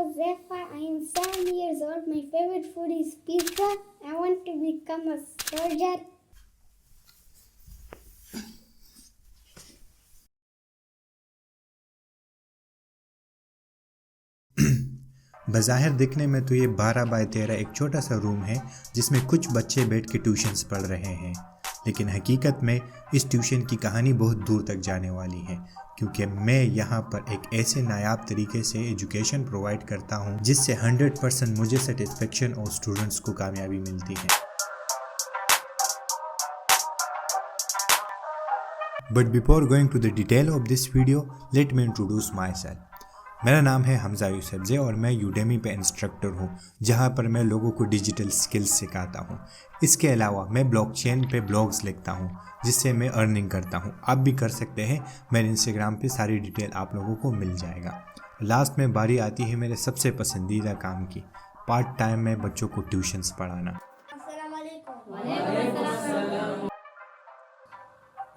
Josefa. I am 7 years old. My favorite food is pizza. I want to become a soldier. बज़ाहिर दिखने में तो ये 12 bye 13 एक छोटा सा रूम है जिसमें कुछ बच्चे बैठ के ट्यूशन्स पढ़ रहे हैं, लेकिन हकीकत में इस ट्यूशन की कहानी बहुत दूर तक जाने वाली है, क्योंकि मैं यहाँ पर एक ऐसे नायाब तरीके से एजुकेशन प्रोवाइड करता हूँ जिससे 100% मुझे सेटिस्फेक्शन और स्टूडेंट्स को कामयाबी मिलती है। But before going to the detail of this video, let me introduce myself. मेरा नाम है हमजा यूसुफजई और मैं यूडेमी पे इंस्ट्रक्टर हूँ, जहाँ पर मैं लोगों को डिजिटल स्किल्स सिखाता हूँ। इसके अलावा मैं ब्लॉकचेन पे ब्लॉग्स लिखता हूँ जिससे मैं अर्निंग करता हूँ। आप भी कर सकते हैं, मेरे इंस्टाग्राम पे सारी डिटेल आप लोगों को मिल जाएगा। लास्ट में बारी आती है मेरे सबसे पसंदीदा काम की, पार्ट टाइम में बच्चों को ट्यूशन्स पढ़ाना।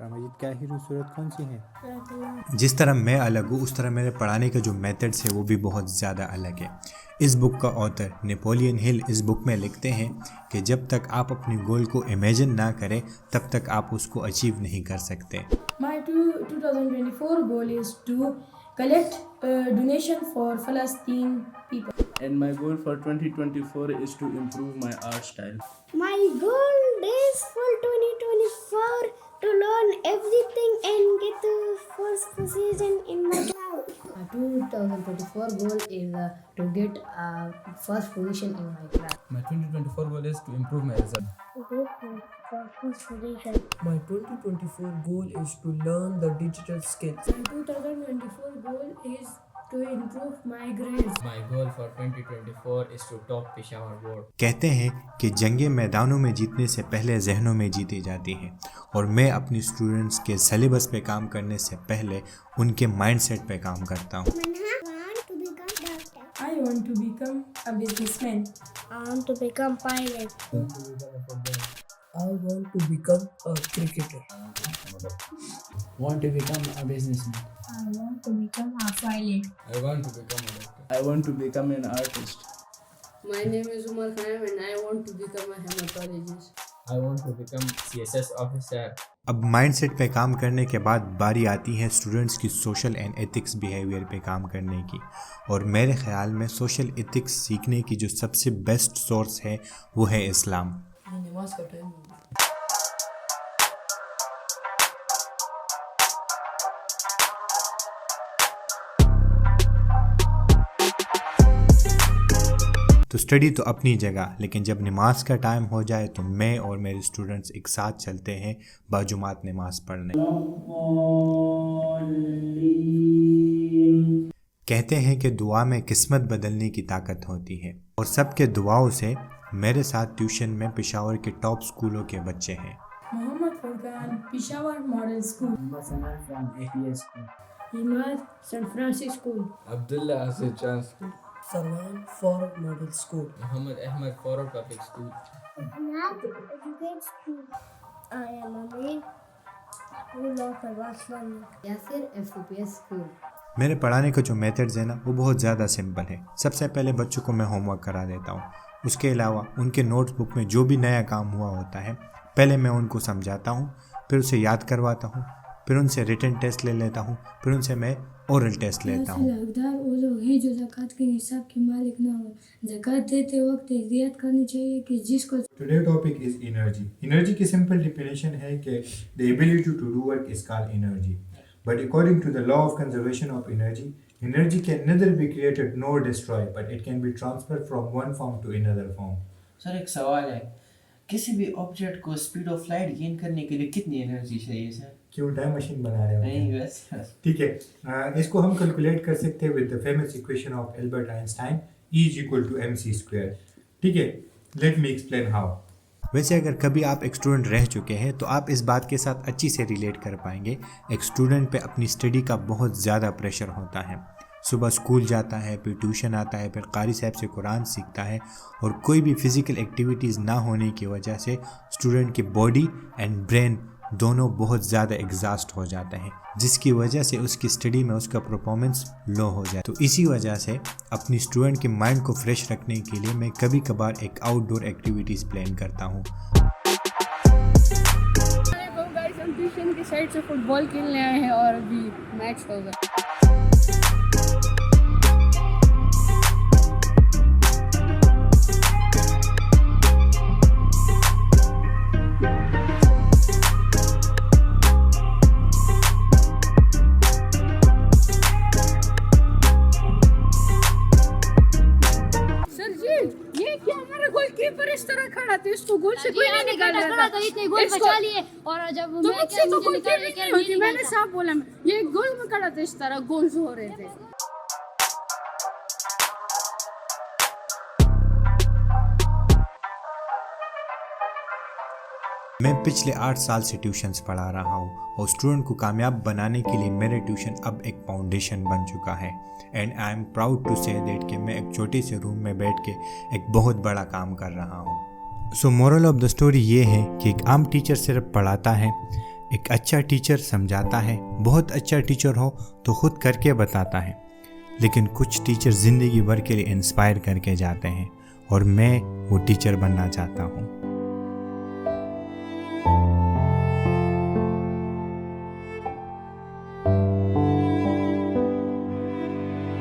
मजीद क्या हीरो सूरत कौन सी है? जिस तरह मैं अलग हूँ उस तरह मेरे पढ़ाने का जो मेथड्स है वो भी बहुत ज़्यादा अलग है। इस बुक का ऑथर नेपोलियन हिल इस बुक में लिखते हैं कि जब तक आप अपनी गोल को इमेजिन ना करें तब तक आप उसको अचीव नहीं कर सकते। My 2024 goal is to collect donation for Palestine people. And my goal for 2024 is to improve my art style. My goal is for 2024 to learn everything and get the first position in my class. My 2024 goal is to get first position in my class. My 2024 goal is to improve my result. For first position. My 2024 goal is to learn the digital skills. My 2024 goal is to improve my grades. My goal for 2024 is to top Peshawar board. कहते हैं कि जंगें मैदानों में जीतने से पहले जहनों में जीती जाती हैं, और मैं अपनी स्टूडेंट्स के सिलेबस पे काम करने से पहले उनके माइंडसेट पे काम करता हूँ। I want to become a businessman. I want to become pilot. I want to become a cricketer. Want to become a businessman. I want to become a pilot. I want to become a doctor. I want to become an artist. My name is Umar Khan and I want to become a hematologist. I want to become CSS officer. अब mindset पे काम करने के बाद बारी आती है students की सोशल एंड एथिक्स बिहेवियर पे काम करने की, और मेरे ख्याल में सोशल एथिक्स सीखने की जो सबसे बेस्ट सोर्स है वो है इस्लाम। नमाज का टाइम तो स्टडी तो अपनी जगह, लेकिन जब नमाज का टाइम हो जाए तो मैं और मेरे स्टूडेंट्स एक साथ चलते हैं बाजुमात नमाज पढ़ने। कहते हैं कि दुआ में किस्मत बदलने की ताकत होती है, और सबके दुआओं से मेरे साथ ट्यूशन में पेशावर के टॉप स्कूलों के बच्चे हैं। Muhammad Furqan, Peshawar Model School. From APS school. Himad, San Francisco School. Abdullah Asir Chan School. Salman Farooq Model School. Muhammad Ahmad Farooq Public School. Not educate school. I am Amir. School of Islamic. Yasir FCPS School. मेरे पढ़ाने का जो methods है ना वो बहुत ज़्यादा simple है। सबसे पहले बच्चों को मैं होमवर्क करा देता हूँ, उसके अलावा उनके नोटबुक में जो भी नया काम हुआ होता है पहले मैं उनको समझाता हूँ, फिर उसे याद करवाता हूँ, फिर उनसे रिटन टेस्ट ले लेता हूँ, फिर उनसे मैं ओरल टेस्ट लेता हूँ। हकदार वो लोग हैं जो ज़कात के निसाब के मालिक ना हो। ज़कात देते वक्त एहतियात करनी चाहिए कि जिसको Today topic is energy. Energy की simple definition है कि the ability to do work is called energy. But according to the law of conservation of energy, energy can neither be created nor destroyed, but it can be transferred from one form to another form. Sir एक सवाल है, किसी भी object को speed of light gain करने के लिए कितनी एनर्जी चाहिए सर? क्यों टाइम मशीन बना रहे हो? नहीं बस ठीक है, इसको हम कैलकुलेट कर सकते हैं with the famous equation of Albert Einstein, E = mc square. ठीक है, लेट मी एक्सप्लेन हाउ। वैसे अगर कभी आप एक स्टूडेंट रह चुके हैं तो आप इस बात के साथ अच्छी से रिलेट कर पाएंगे। एक स्टूडेंट पे अपनी स्टडी का बहुत ज़्यादा प्रेशर होता है। सुबह स्कूल जाता है, फिर ट्यूशन आता है, फिर कारी साहब से कुरान सीखता है, और कोई भी फिज़िकल एक्टिविटीज़ ना होने की वजह से स्टूडेंट की बॉडी एंड ब्रेन दोनों बहुत ज़्यादा एग्जॉस्ट हो जाते हैं, जिसकी वजह से उसकी स्टडी में उसका परफॉर्मेंस लो हो जाए। तो इसी वजह से अपनी स्टूडेंट के माइंड को फ्रेश रखने के लिए मैं कभी कभार एक आउटडोर एक्टिविटीज़ प्लान करता हूँ। हम ट्यूशन की साइड से फुटबॉल खेलने आए हैं और अभी मैच होगा। इस तरह खड़ा था, इसको गोल से कोई नहीं निकाल रहा था, इतने गोल बचा लिए और जब तो मुझसे तो गोल नहीं होती, मैंने साफ बोला, ये गोल में खड़ा था, इस तरह गोल्स हो रहे थे। मैं पिछले 8 साल से ट्यूशन्स पढ़ा रहा हूँ और स्टूडेंट को कामयाब बनाने के लिए मेरे ट्यूशन अब एक फाउंडेशन बन चुका है। And I am proud to say that कि मैं एक छोटे से रूम में बैठ के एक बहुत बड़ा काम कर रहा हूँ। सो मोरल ऑफ द स्टोरी ये है कि एक आम टीचर सिर्फ पढ़ाता है, एक अच्छा टीचर समझाता है, बहुत अच्छा टीचर हो तो खुद करके बताता है, लेकिन कुछ टीचर ज़िंदगी भर के लिए इंस्पायर करके जाते हैं और मैं वो टीचर बनना चाहता हूँ।